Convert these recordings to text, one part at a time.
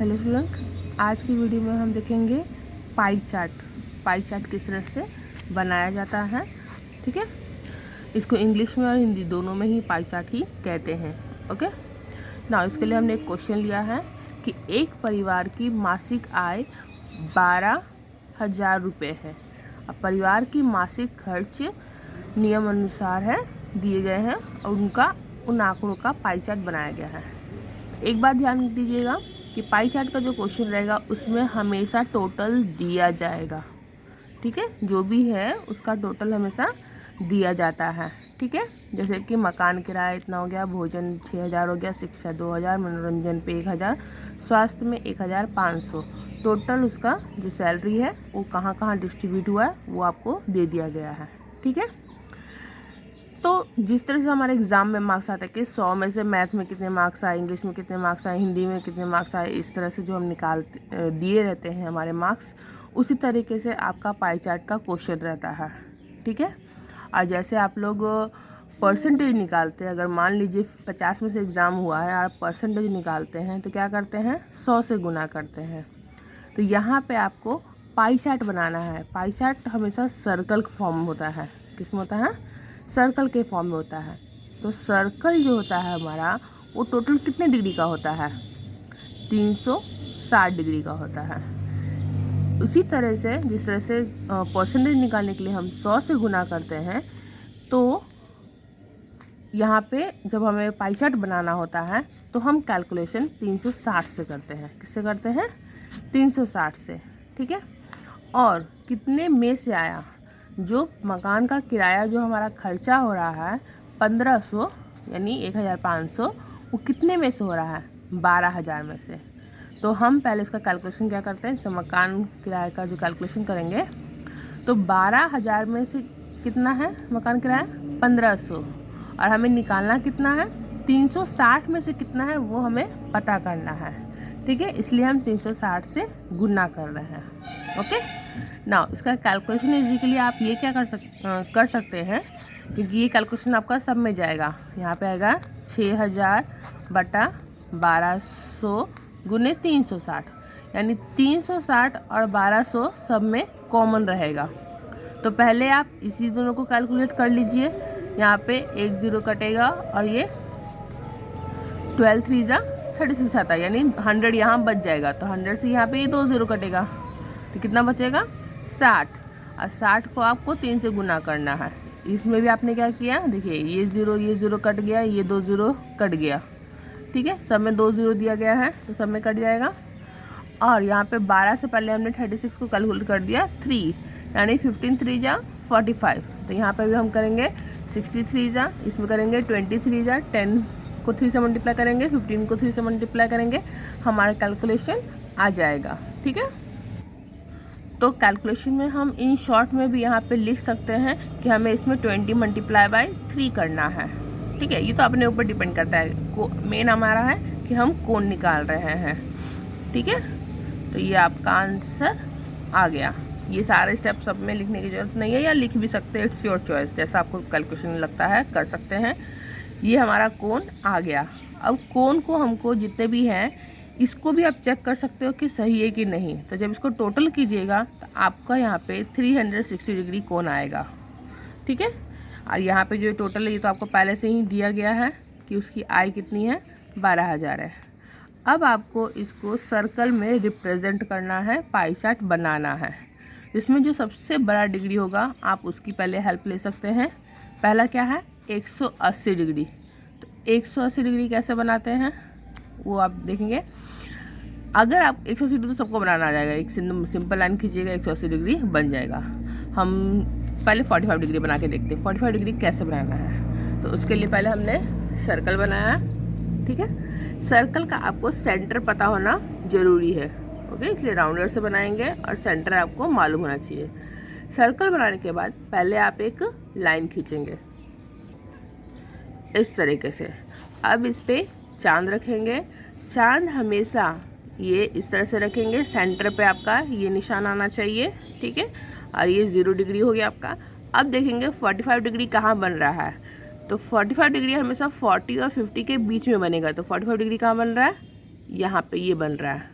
Hello student, आज की video में हम देखेंगे पाई चार्ट किस तरह से बनाया जाता है। ठीक है, इसको इंग्लिश में और हिंदी दोनों में ही पाई चार्ट ही कहते हैं। ओके ना, इसके लिए हमने एक क्वेश्चन लिया है कि एक परिवार की मासिक आय 12,000 रुपये है। अब परिवार की मासिक खर्च नियम अनुसार है, दिए गए हैं और उन आंकड़ों का पाई चार्ट बनाया गया है। एक बात ध्यान दीजिएगा कि पाई चार्ट का जो क्वेश्चन रहेगा उसमें हमेशा टोटल दिया जाएगा। ठीक है, जो भी है उसका टोटल हमेशा दिया जाता है। ठीक है, जैसे कि मकान किराया इतना हो गया, भोजन 6,000 हो गया, शिक्षा 2,000, मनोरंजन पे 1,000, स्वास्थ्य में 1,500। टोटल उसका जो सैलरी है वो कहाँ कहाँ डिस्ट्रीब्यूट हुआ है वो आपको दे दिया गया है। ठीक है, तो जिस तरह से हमारे एग्ज़ाम में मार्क्स आते हैं कि 100 में से मैथ में कितने मार्क्स आए, इंग्लिश में कितने मार्क्स आए, हिंदी में कितने मार्क्स आए, इस तरह से जो हम दिए रहते हैं हमारे मार्क्स, उसी तरीके से आपका पाई चार्ट का क्वेश्चन रहता है। ठीक है, और जैसे आप लोग परसेंटेज निकालते हैं, अगर मान लीजिए 50 में से एग्ज़ाम हुआ है, आप परसेंटेज निकालते हैं तो क्या करते हैं, 100 से गुना करते हैं। तो यहाँ पर आपको पाई चार्ट बनाना है। पाई चार्ट हमेशा सर्कल फॉर्म होता है। किस में होता है? सर्कल के फॉर्म में होता है। तो सर्कल जो होता है हमारा वो टोटल कितने डिग्री का होता है? 360 डिग्री का होता है। उसी तरह से जिस तरह से परसेंटेज निकालने के लिए हम 100 से गुना करते हैं, तो यहाँ पे जब हमें पाई चार्ट बनाना होता है तो हम कैलकुलेशन 360 से करते हैं। किससे करते हैं? 360 से। ठीक है, और कितने में से आया? जो मकान का किराया जो हमारा खर्चा हो रहा है 1,500 यानी 1,500, वो कितने में से हो रहा है? 12,000 में से। तो हम पहले इसका कैलकुलेशन क्या करते हैं, जैसे मकान किराए का जो कैलकुलेशन करेंगे तो 12,000 में से कितना है मकान किराया? 1,500, और हमें निकालना कितना है? 360 में से कितना है वो हमें पता करना है। ठीक है, इसलिए हम 360 से गुना कर रहे हैं। ओके ना, इसका कैलकुलेशन इजी के लिए आप ये क्या कर सकते हैं, क्योंकि ये कैलकुलेशन आपका सब में जाएगा। यहाँ पे आएगा 6,000 बटा 1,200 गुने 360, यानी 360 और 1,200 सब में कॉमन रहेगा। तो पहले आप इसी दोनों को कैलकुलेट कर लीजिए। यहाँ पे 1 0 कटेगा और ये 12 3 जा 36 आता है, यानी 100 यहाँ बच जाएगा। तो 100 से यहाँ पे ये 2 0 कटेगा, तो कितना बचेगा? 60। और 60 को आपको 3 से गुना करना है। इसमें भी आपने क्या किया, देखिए ये 0 कट गया, ये 2 0 कट गया। ठीक है, सब में 2 0 दिया गया है तो सब में कट जाएगा। और यहाँ पे 12 से पहले हमने 36 को कैलकुलेट कर दिया 3, यानी 15 3 जा 45। तो यहाँ पे भी हम करेंगे 63 जा, इसमें करेंगे 23 जा, 10 को 3 से मल्टीप्लाई करेंगे, 15 को 3 से मल्टीप्लाई करेंगे, हमारा कैलकुलेशन आ जाएगा। ठीक है, तो कैलकुलेशन में हम इन शॉर्ट में भी यहाँ पे लिख सकते हैं कि हमें इसमें 20 मल्टीप्लाई बाई 3 करना है। ठीक है, ये तो अपने ऊपर डिपेंड करता है। मेन हमारा है कि हम कौन निकाल रहे हैं। ठीक है, तो ये आपका आंसर आ गया। ये सारे स्टेप सब में लिखने की ज़रूरत नहीं है, या लिख भी सकते हैं, इट्स योर चॉइस, जैसा आपको कैलकुलेशन लगता है कर सकते हैं। ये हमारा कोण आ गया। अब कोण को हमको जितने भी हैं इसको भी आप चेक कर सकते हो कि सही है कि नहीं। तो जब इसको टोटल कीजिएगा तो आपका यहाँ पे 360 डिग्री कोण आएगा। ठीक है, और यहाँ पे जो टोटल है ये तो आपको पहले से ही दिया गया है कि उसकी आय कितनी है, 12,000 है। अब आपको इसको सर्कल में रिप्रेजेंट करना है, पाई चार्ट बनाना है। इसमें जो सबसे बड़ा डिग्री होगा आप उसकी पहले हेल्प ले सकते हैं। पहला क्या है, 180 डिग्री। तो 180 डिग्री कैसे बनाते हैं वो आप देखेंगे। अगर आप 180 डिग्री तो सबको बनाना आ जाएगा, एक सिंपल लाइन खींचिएगा 180 डिग्री बन जाएगा। हम पहले 45 डिग्री बना के देखते हैं 45 डिग्री कैसे बनाना है। तो उसके लिए पहले हमने सर्कल बनाया। ठीक है, सर्कल का आपको सेंटर पता होना ज़रूरी है। ओके, इसलिए राउंडर से बनाएंगे और सेंटर आपको मालूम होना चाहिए। सर्कल बनाने के बाद पहले आप एक लाइन खींचेंगे इस तरीके से। अब इस पर चांद रखेंगे। चांद हमेशा ये इस तरह से रखेंगे, सेंटर पे आपका ये निशान आना चाहिए। ठीक है, और ये 0 डिग्री हो गया आपका। अब देखेंगे 45 डिग्री कहाँ बन रहा है। तो 45 डिग्री हमेशा 40 और 50 के बीच में बनेगा। तो 45 डिग्री कहाँ बन रहा है, यहाँ पे ये बन रहा है।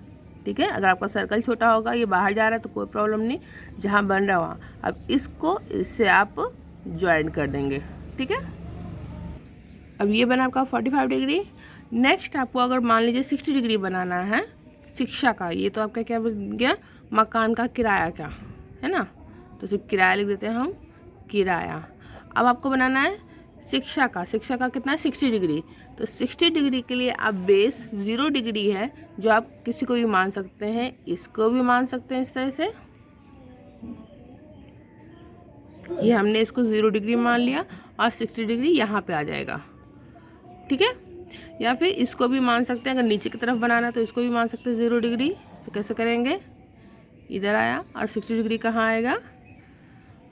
ठीक है। अगर आपका सर्कल छोटा होगा, ये बाहर जा रहा है तो कोई प्रॉब्लम नहीं, जहाँ बन रहा है वहाँ। अब इसको इससे आप ज्वाइन कर देंगे, ठीक है। अब ये बना आपका 45 डिग्री। नेक्स्ट आपको अगर मान लीजिए 60 डिग्री बनाना है शिक्षा का, ये तो आपका क्या बन गया, मकान का किराया का, है ना, तो सिर्फ किराया लिख देते हैं हम, किराया। अब आपको बनाना है शिक्षा का कितना है 60 डिग्री। तो 60 डिग्री के लिए आप बेस 0 डिग्री है जो आप किसी को भी मान सकते हैं, इसको भी मान सकते हैं इस तरह से, ये हमने इसको 0 डिग्री मान लिया और 60 डिग्री यहाँ पे आ जाएगा, ठीक है। या फिर इसको भी मान सकते हैं, अगर नीचे की तरफ बनाना तो इसको भी मान सकते हैं 0 डिग्री। तो कैसे करेंगे, इधर आया और 60 डिग्री कहाँ आएगा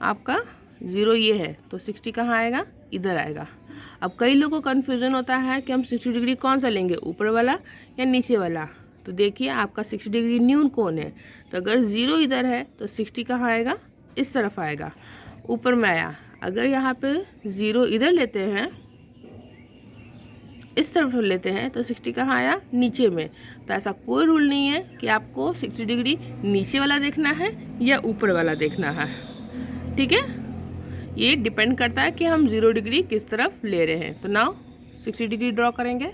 आपका, 0 ये है तो 60 कहाँ आएगा, इधर आएगा। अब कई लोगों को कन्फ्यूज़न होता है कि हम 60 डिग्री कौन सा लेंगे, ऊपर वाला या नीचे वाला। तो देखिए आपका 60 डिग्री न्यून कौन है, तो अगर 0 इधर है तो 60 कहाँ आएगा, इस तरफ आएगा, ऊपर में आया। अगर यहाँ पे 0 इधर लेते हैं, इस तरफ लेते हैं, तो 60 कहाँ आया, नीचे में। तो ऐसा कोई रूल नहीं है कि आपको 60 डिग्री नीचे वाला देखना है या ऊपर वाला देखना है, ठीक है। ये डिपेंड करता है कि हम 0 डिग्री किस तरफ ले रहे हैं। तो नाउ 60 डिग्री ड्रॉ करेंगे।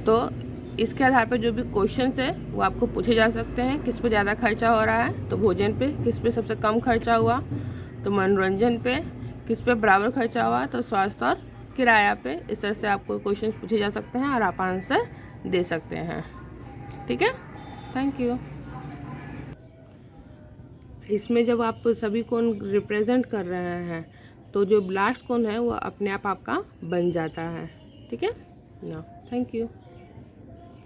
तो इसके आधार पर जो भी क्वेश्चंस है वो आपको पूछे जा सकते हैं। किस पे ज़्यादा खर्चा हो रहा है, तो भोजन पे। किस पे सबसे कम खर्चा हुआ, तो मनोरंजन पे। किस पे बराबर खर्चा हुआ, तो स्वास्थ्य और किराया पे। इस तरह से आपको क्वेश्चंस पूछे जा सकते हैं और आप आंसर दे सकते हैं, ठीक है। Thank you. इसमें जब आप सभी कोण रिप्रेजेंट कर रहे हैं तो जो लास्ट कोण है वो अपने आप आपका बन जाता है, ठीक है ना। Thank you.